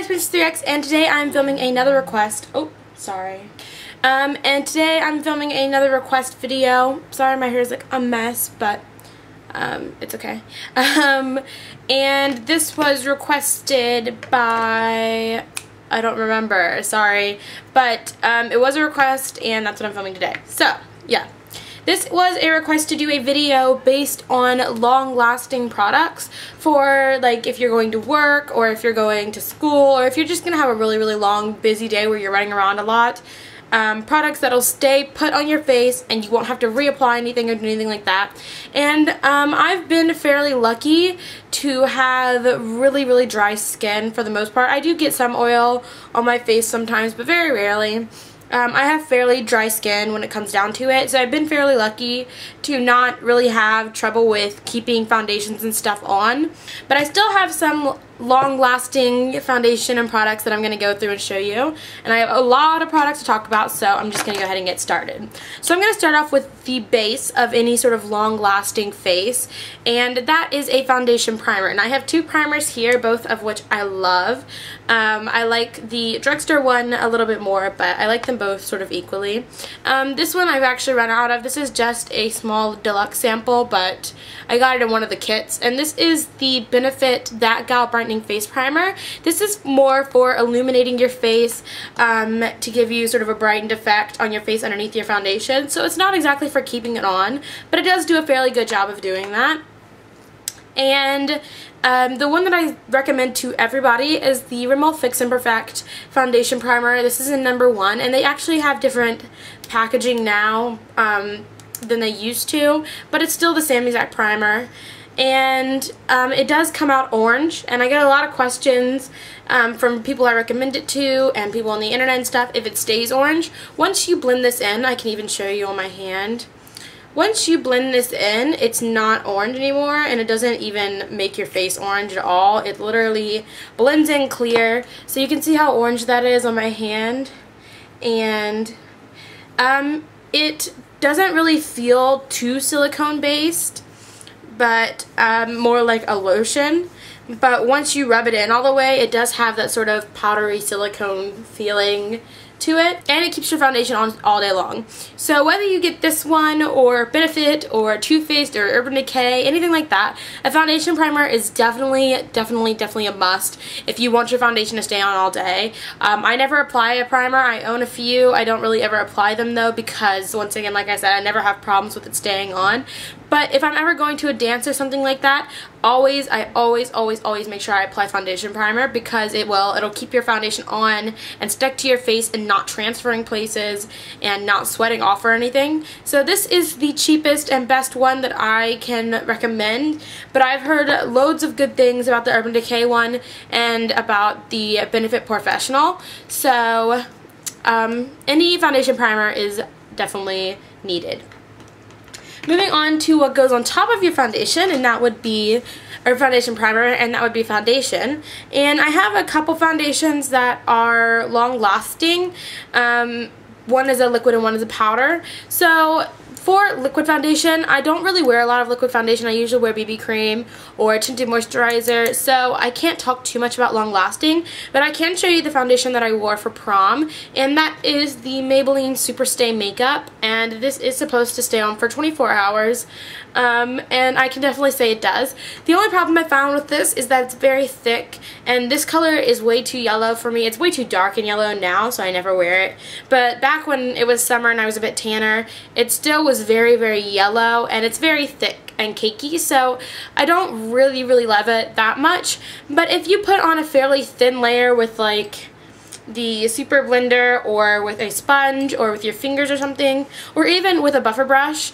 Princess 3X, and today I'm filming another request. Oh, sorry. And today I'm filming another request video. Sorry, my hair is like a mess, but it's okay. And this was requested by, I don't remember, sorry, but it was a request, and that's what I'm filming today. So, yeah. This was a request to do a video based on long-lasting products for, like, if you're going to work, or if you're going to school, or if you're just going to have a really, really long, busy day where you're running around a lot. Products that'll stay put on your face and you won't have to reapply anything or do anything like that. And I've been fairly lucky to have really, really dry skin for the most part. I do get some oil on my face sometimes, but very rarely. I have fairly dry skin when it comes down to it, so I've been fairly lucky to not really have trouble with keeping foundations and stuff on. But I still have some long-lasting foundation and products that I'm going to go through and show you. And I have a lot of products to talk about, so I'm just going to go ahead and get started. So I'm going to start off with the base of any sort of long-lasting face, and that is a foundation primer. And I have two primers here, both of which I love. I like the drugstore one a little bit more, but I like them both sort of equally. This one I've actually run out of. This is just a small deluxe sample, but I got it in one of the kits. And this is the Benefit That Gal Brightening Face Primer. This is more for illuminating your face to give you sort of a brightened effect on your face underneath your foundation. So it's not exactly for keeping it on, but it does do a fairly good job of doing that. And the one that I recommend to everybody is the Rimmel Fix and Perfect Foundation Primer. This is in #1, and they actually have different packaging now than they used to, but it's still the same exact primer. And it does come out orange, and I get a lot of questions from people I recommend it to and people on the internet and stuff if it stays orange. Once you blend this in, I can even show you on my hand. Once you blend this in, it's not orange anymore, and it doesn't even make your face orange at all. It literally blends in clear, so you can see how orange that is on my hand. And it doesn't really feel too silicone based, but more like a lotion. But once you rub it in all the way, it does have that sort of powdery silicone feeling to it, and it keeps your foundation on all day long. So whether you get this one or Benefit or Too Faced or Urban Decay, anything like that, a foundation primer is definitely a must if you want your foundation to stay on all day. I never apply a primer. I own a few. I don't really ever apply them though, because once again, like I said, I never have problems with it staying on. But if I'm ever going to a dance or something like that, I always make sure I apply foundation primer, because it'll keep your foundation on and stuck to your face and not transferring places and not sweating off or anything. So this is the cheapest and best one that I can recommend, but I've heard loads of good things about the Urban Decay one and about the Benefit Professional. So any foundation primer is definitely needed. Moving on to what goes on top of your foundation, and that would be, or foundation primer, and that would be foundation. And I have a couple foundations that are long lasting. One is a liquid and one is a powder. So for liquid foundation, I don't really wear a lot of liquid foundation. I usually wear BB cream or tinted moisturizer, so I can't talk too much about long lasting, but I can show you the foundation that I wore for prom, and that is the Maybelline Super Stay Makeup, and this is supposed to stay on for 24 hours, and I can definitely say it does. The only problem I found with this is that it's very thick, and this color is way too yellow for me. It's way too dark and yellow now, so I never wear it, but back when it was summer and I was a bit tanner, it still was very, very yellow, and it's very thick and cakey, so I don't really love it that much. But if you put on a fairly thin layer with like the super blender or with a sponge or with your fingers or something, or even with a buffer brush,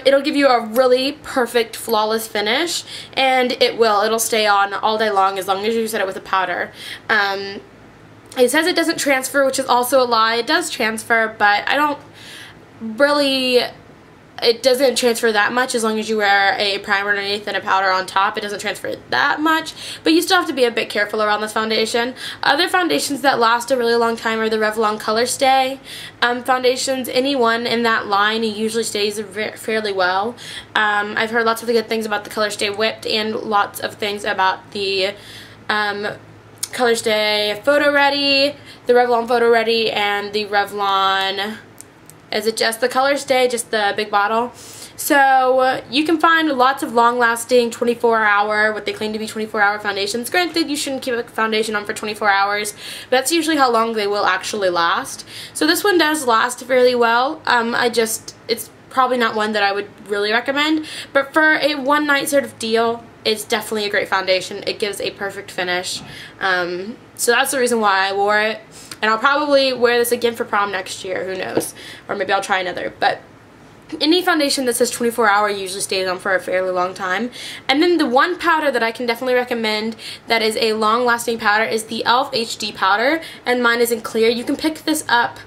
it'll give you a really perfect flawless finish, and it'll stay on all day long as you set it with a powder. It says it doesn't transfer, which is also a lie. It does transfer, but I don't really, it doesn't transfer that much as long as you wear a primer underneath and a powder on top. It doesn't transfer that much, but you still have to be a bit careful around this foundation. Other foundations that last a really long time are the Revlon Color Stay foundations. Any one in that line usually stays fairly well. I've heard lots of good things about the Color Stay Whipped and lots of things about the Color Stay Photo Ready, the Revlon Photo Ready, and the Revlon, is it just the Color Stay, just the big bottle? So you can find lots of long-lasting 24-hour, what they claim to be 24-hour foundations. Granted, you shouldn't keep a foundation on for 24 hours, but that's usually how long they will actually last. So this one does last fairly well. It's probably not one that I would really recommend, but for a one-night sort of deal, it's definitely a great foundation. It gives a perfect finish. So that's the reason why I wore it. And I'll probably wear this again for prom next year, who knows. Or maybe I'll try another. But any foundation that says 24-hour usually stays on for a fairly long time. And then the one powder that I can definitely recommend that is a long-lasting powder is the e.l.f. HD powder. And mine is in clear. You can pick this up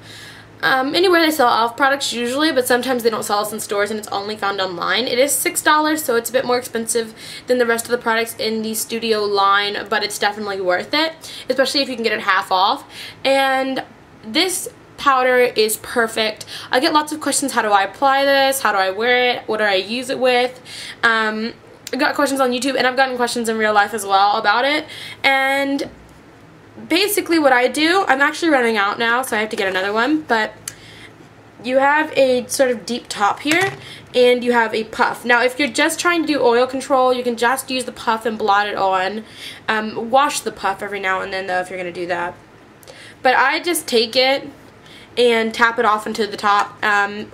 anywhere they sell e.l.f. products usually, but sometimes they don't sell this in stores and it's only found online. It is $6, so it's a bit more expensive than the rest of the products in the Studio line, but it's definitely worth it, especially if you can get it half off. And this powder is perfect. I get lots of questions: how do I apply this? How do I wear it? What do I use it with? I got questions on YouTube, and I've gotten questions in real life as well about it. And basically what I do, I'm actually running out now, so I have to get another one, but you have a sort of deep top here, and you have a puff. Now, if you're just trying to do oil control, you can just use the puff and blot it on. Wash the puff every now and then, though, if you're going to do that. But I just take it and tap it off into the top,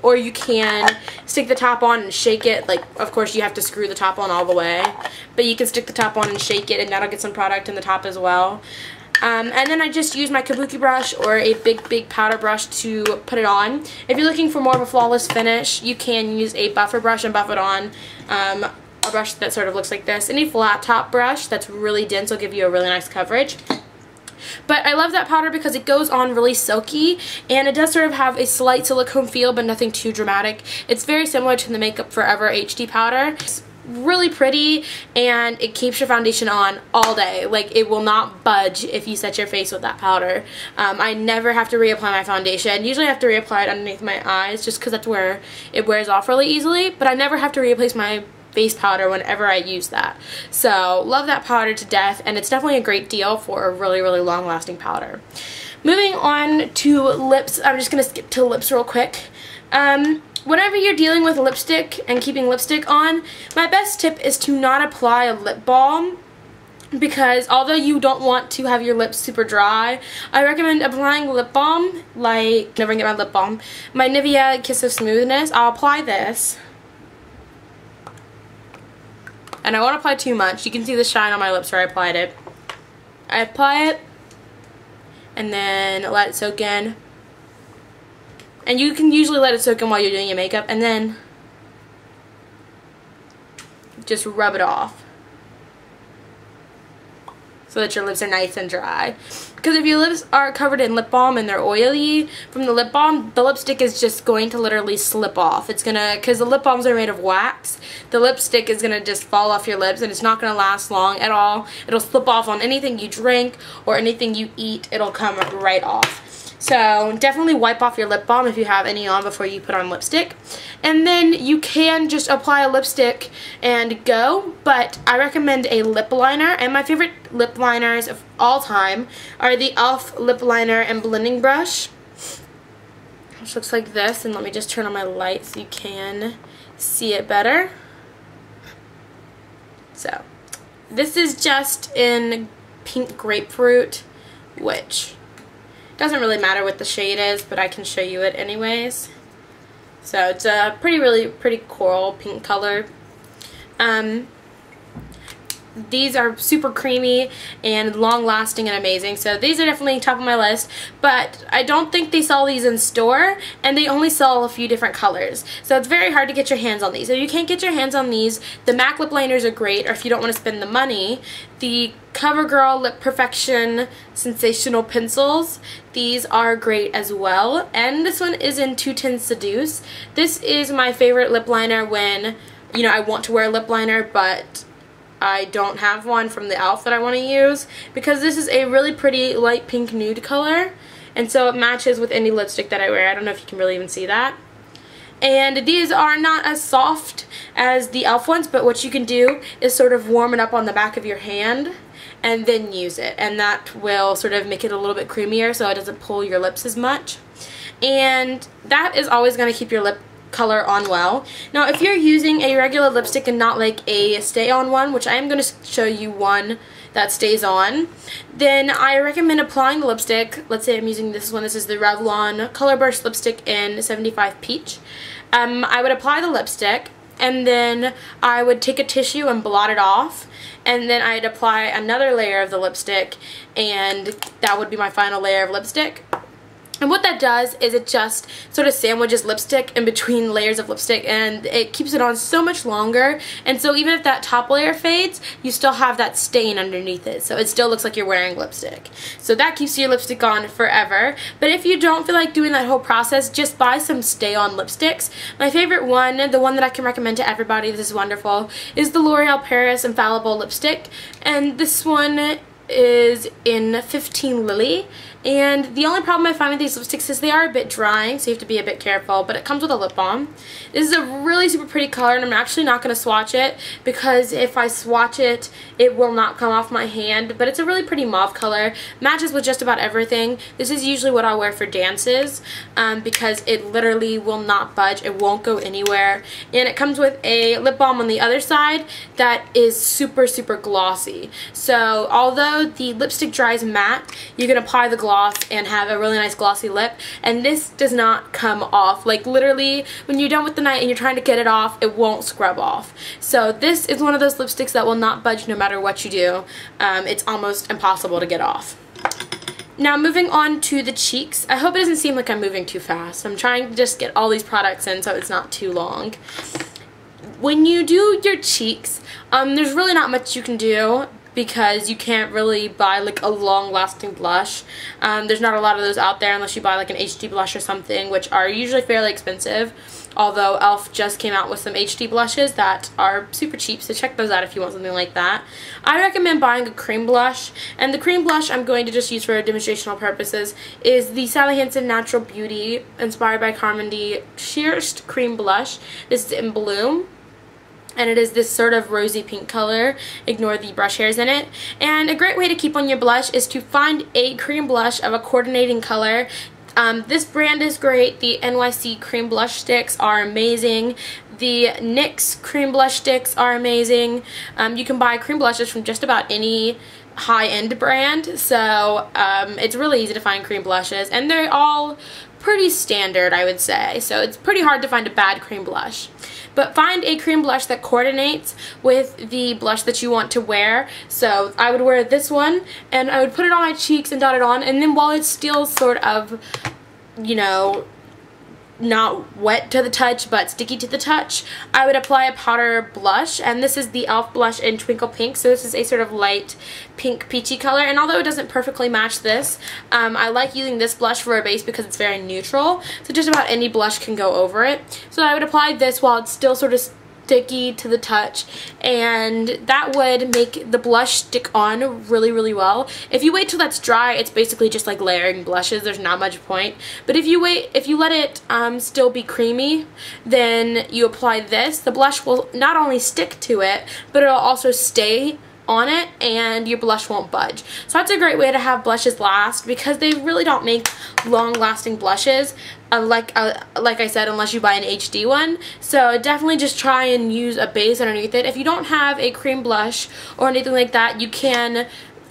or you can stick the top on and shake it. Like, of course, you have to screw the top on all the way, but you can stick the top on and shake it, and that'll get some product in the top as well. And then I just use my kabuki brush or a big powder brush to put it on. If you're looking for more of a flawless finish, you can use a buffer brush and buff it on. A brush that sort of looks like this. Any flat top brush that's really dense will give you a really nice coverage. But I love that powder because it goes on really silky, and it does sort of have a slight silicone feel, but nothing too dramatic. It's very similar to the Makeup Forever HD powder. It's really pretty, and it keeps your foundation on all day. Like, it will not budge if you set your face with that powder. I never have to reapply my foundation. Usually I have to reapply it underneath my eyes just because that's where it wears off really easily, but I never have to replace my face powder whenever I use that. So love that powder to death, and it's definitely a great deal for a really long lasting powder. Moving on to lips, I'm just going to skip to lips real quick. Whenever you're dealing with lipstick and keeping lipstick on, my best tip is to not apply a lip balm, because although you don't want to have your lips super dry, I recommend applying lip balm, like, never get my lip balm, my Nivea Kiss of Smoothness. I'll apply this, and I won't apply too much. You can see the shine on my lips where I applied it. I apply it, and then let it soak in. And you can usually let it soak in while you're doing your makeup, and then just rub it off so that your lips are nice and dry. Because if your lips are covered in lip balm and they're oily from the lip balm, the lipstick is just going to literally slip off. It's gonna, because the lip balms are made of wax, the lipstick is gonna just fall off your lips, and it's not gonna last long at all. It'll slip off on anything you drink or anything you eat. It'll come right off. So definitely wipe off your lip balm if you have any on before you put on lipstick. And then you can just apply a lipstick and go, but I recommend a lip liner. And my favorite lip liners of all time are the e.l.f. lip liner and blending brush, which looks like this. And let me just turn on my light so you can see it better. So this is just in pink grapefruit, which doesn't really matter what the shade is, but I can show you it anyways. So it's a really pretty coral pink color. These are super creamy and long lasting and amazing, so these are definitely top of my list, but I don't think they sell these in store, and they only sell a few different colors, so it's very hard to get your hands on these. If you can't get your hands on these, the MAC lip liners are great, or if you don't want to spend the money, the CoverGirl Lip Perfection Sensational Pencils, these are great as well. And this one is in 210 Seduce. This is my favorite lip liner when, you know, I want to wear a lip liner, but I don't have one from the e.l.f. that I want to use, because this is a really pretty light pink nude color, and so it matches with any lipstick that I wear. I don't know if you can really even see that. And these are not as soft as the e.l.f. ones, but what you can do is sort of warm it up on the back of your hand and then use it, and that will sort of make it a little bit creamier so it doesn't pull your lips as much. And that is always going to keep your lip color on well. Now if you're using a regular lipstick and not like a stay on one, which I am going to show you one that stays on, then I recommend applying the lipstick. Let's say I'm using this one. This is the Revlon Color Burst lipstick in 75 Peach. I would apply the lipstick, and then I would take a tissue and blot it off, and then I'd apply another layer of the lipstick, and that would be my final layer of lipstick. And what that does is it just sort of sandwiches lipstick in between layers of lipstick, and it keeps it on so much longer. And so even if that top layer fades, you still have that stain underneath it. So it still looks like you're wearing lipstick. So that keeps your lipstick on forever. But if you don't feel like doing that whole process, just buy some stay-on lipsticks. My favorite one, the one that I can recommend to everybody, this is wonderful, is the L'Oreal Paris Infallible Lipstick. And this one is in 15 Lily, and the only problem I find with these lipsticks is they are a bit drying, so you have to be a bit careful, but it comes with a lip balm. This is a really super pretty color, and I'm actually not going to swatch it because if I swatch it, it will not come off my hand, but it's a really pretty mauve color, matches with just about everything. This is usually what I'll wear for dances because it literally will not budge, it won't go anywhere, and it comes with a lip balm on the other side that is super super glossy. So although the lipstick dries matte, you can apply the gloss and have a really nice glossy lip, and this does not come off. Like literally when you're done with the night and you're trying to get it off, it won't scrub off. So this is one of those lipsticks that will not budge no matter what you do. It's almost impossible to get off. Now moving on to the cheeks. I hope it doesn't seem like I'm moving too fast. I'm trying to just get all these products in so it's not too long. When you do your cheeks, there's really not much you can do because you can't really buy like a long-lasting blush. There's not a lot of those out there unless you buy like an HD blush or something, which are usually fairly expensive, although e.l.f. just came out with some HD blushes that are super cheap, so check those out if you want something like that. I recommend buying a cream blush, and the cream blush I'm going to just use for demonstrational purposes is the Sally Hansen Natural Beauty inspired by Carmen D Sheerst cream blush. This is in Bloom, and it is this sort of rosy pink color. Ignore the brush hairs in it. And a great way to keep on your blush is to find a cream blush of a coordinating color. This brand is great. The NYC cream blush sticks are amazing. The NYX cream blush sticks are amazing. You can buy cream blushes from just about any high-end brand, so it's really easy to find cream blushes, and they're all pretty standard, I would say, so it's pretty hard to find a bad cream blush. But find a cream blush that coordinates with the blush that you want to wear. So I would wear this one, and I would put it on my cheeks and dot it on, and then while it's still sort of, you know, not wet to the touch but sticky to the touch, I would apply a powder blush, and this is the e.l.f. blush in Twinkle Pink. So this is a sort of light pink peachy color, and although it doesn't perfectly match this, I like using this blush for a base because it's very neutral, so just about any blush can go over it. So I would apply this while it's still sort of sticky to the touch, and that would make the blush stick on really really well. If you wait till that's dry, it's basically just like layering blushes. There's not much point. But if you let it still be creamy, then you apply this. The blush will not only stick to it, but it'll also stay on it, and your blush won't budge. So that's a great way to have blushes last, because they really don't make long-lasting blushes, like I said, unless you buy an HD one. So definitely just try and use a base underneath it. If you don't have a cream blush or anything like that, you can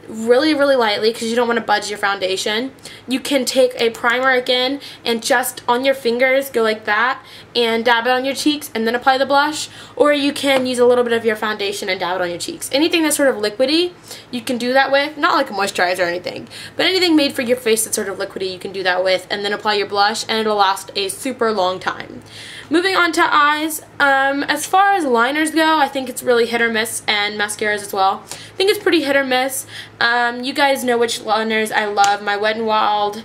really really lightly, because you don't want to budge your foundation, you can take a primer again and just on your fingers go like that and dab it on your cheeks and then apply the blush, or you can use a little bit of your foundation and dab it on your cheeks. Anything that's sort of liquidy you can do that with, not like a moisturizer or anything, but anything made for your face that's sort of liquidy you can do that with, and then apply your blush, and it'll last a super long time. Moving on to eyes, as far as liners go, I think it's really hit or miss, and mascaras as well. I think it's pretty hit or miss. You guys know which liners I love. My Wet n Wild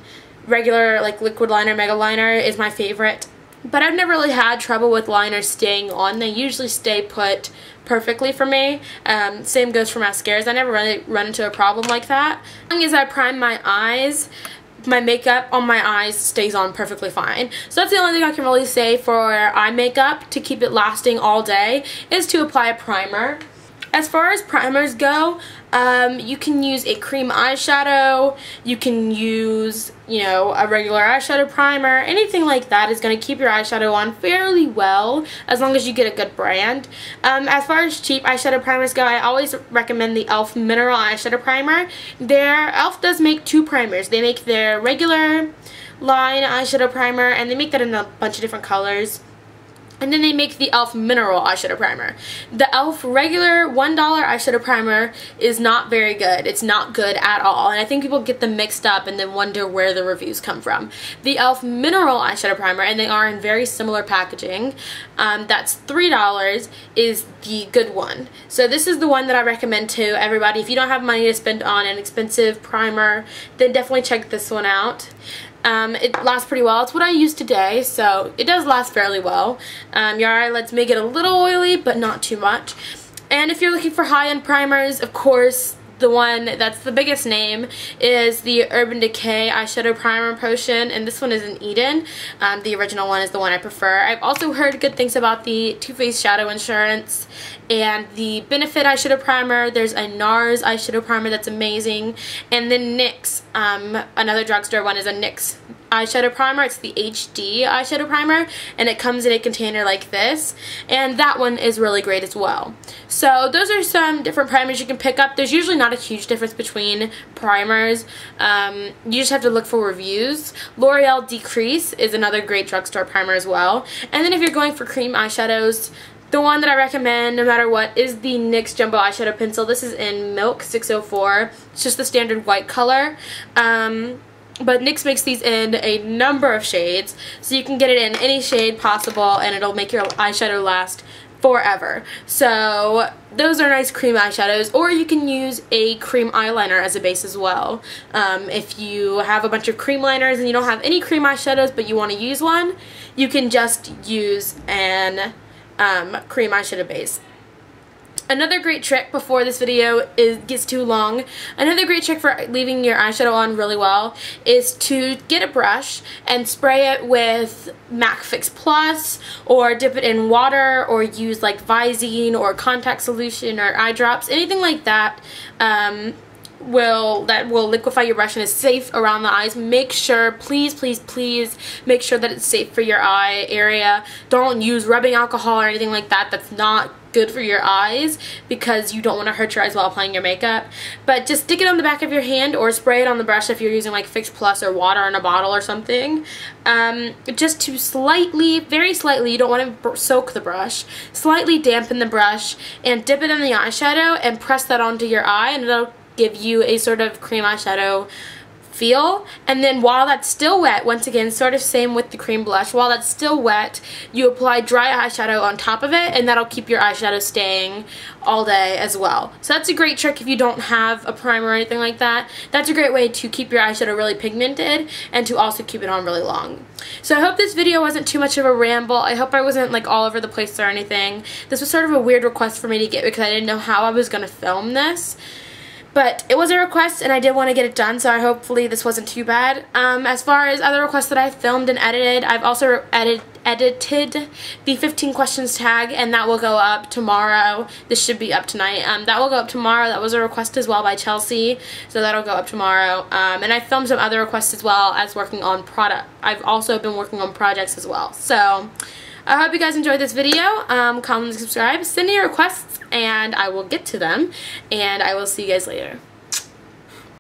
regular like liquid liner, mega liner is my favorite. But I've never really had trouble with liners staying on. They usually stay put perfectly for me. Same goes for mascaras. I never really run into a problem like that. As long as I prime my eyes, my makeup on my eyes stays on perfectly fine. So that's the only thing I can really say for eye makeup to keep it lasting all day, is to apply a primer. As far as primers go, you can use a cream eyeshadow, you can use, you know, a regular eyeshadow primer. Anything like that is going to keep your eyeshadow on fairly well, as long as you get a good brand. As far as cheap eyeshadow primers go, I always recommend the e.l.f. Mineral Eyeshadow Primer. e.l.f. does make two primers. They make their regular line eyeshadow primer, and they make that in a bunch of different colors. And then they make the e.l.f. Mineral Eyeshadow Primer. The e.l.f. regular $1 eyeshadow primer is not very good. It's not good at all. And I think people get them mixed up and then wonder where the reviews come from. The e.l.f. Mineral Eyeshadow Primer, and they are in very similar packaging, that's $3, is the good one. So this is the one that I recommend to everybody. If you don't have money to spend on an expensive primer, then definitely check this one out. It lasts pretty well. It's what I use today, so it does last fairly well. Your eyelids may get a little oily, but not too much. And if you're looking for high-end primers, of course, the one that's the biggest name is the Urban Decay Eyeshadow Primer Potion, and this one is in Eden. The original one is the one I prefer. I've also heard good things about the Too Faced Shadow Insurance and the Benefit Eyeshadow Primer. There's a NARS Eyeshadow Primer that's amazing. And then NYX, another drugstore one, is a NYX eyeshadow primer. It's the HD eyeshadow primer, and it comes in a container like this, and that one is really great as well. So those are some different primers you can pick up. There's usually not a huge difference between primers. You just have to look for reviews. L'Oreal Decrease is another great drugstore primer as well. And then if you're going for cream eyeshadows, the one that I recommend no matter what is the NYX Jumbo Eyeshadow Pencil. This is in Milk 604. It's just the standard white color. But NYX makes these in a number of shades, so you can get it in any shade possible and it'll make your eyeshadow last forever. So those are nice cream eyeshadows, or you can use a cream eyeliner as a base as well. If you have a bunch of cream liners and you don't have any cream eyeshadows but you want to use one, you can just use an cream eyeshadow base. Another great trick before this video gets too long, another great trick for leaving your eyeshadow on really well is to get a brush and spray it with MAC Fix Plus, or dip it in water, or use like Visine or contact solution or eye drops, anything like that. Will liquefy your brush and is safe around the eyes. Make sure, please make sure that it's safe for your eye area. Don't use rubbing alcohol or anything like that. That's not good for your eyes, because you don't want to hurt your eyes while applying your makeup. But just stick it on the back of your hand or spray it on the brush if you're using like Fix Plus or water in a bottle or something. Just to slightly, very slightly, you don't want to soak the brush, slightly dampen the brush and dip it in the eyeshadow and press that onto your eye, and it'll give you a sort of cream eyeshadow feel. And then while that's still wet, once again, sort of same with the cream blush, while that's still wet, you apply dry eyeshadow on top of it, and that'll keep your eyeshadow staying all day as well. So that's a great trick if you don't have a primer or anything like that. That's a great way to keep your eyeshadow really pigmented and to also keep it on really long. So I hope this video wasn't too much of a ramble. I hope I wasn't like all over the place or anything. This was sort of a weird request for me to get because I didn't know how I was going to film this. But it was a request and I did want to get it done, so hopefully this wasn't too bad. As far as other requests that I filmed and edited, I've also edited the 15 questions tag, and that will go up tomorrow. This should be up tonight. That will go up tomorrow. That was a request as well by Chelsea, so that'll go up tomorrow. And I filmed some other requests as well as working on product. I've also been working on projects as well. So I hope you guys enjoyed this video. Comment and subscribe. Send me your requests and I will get to them. And I will see you guys later.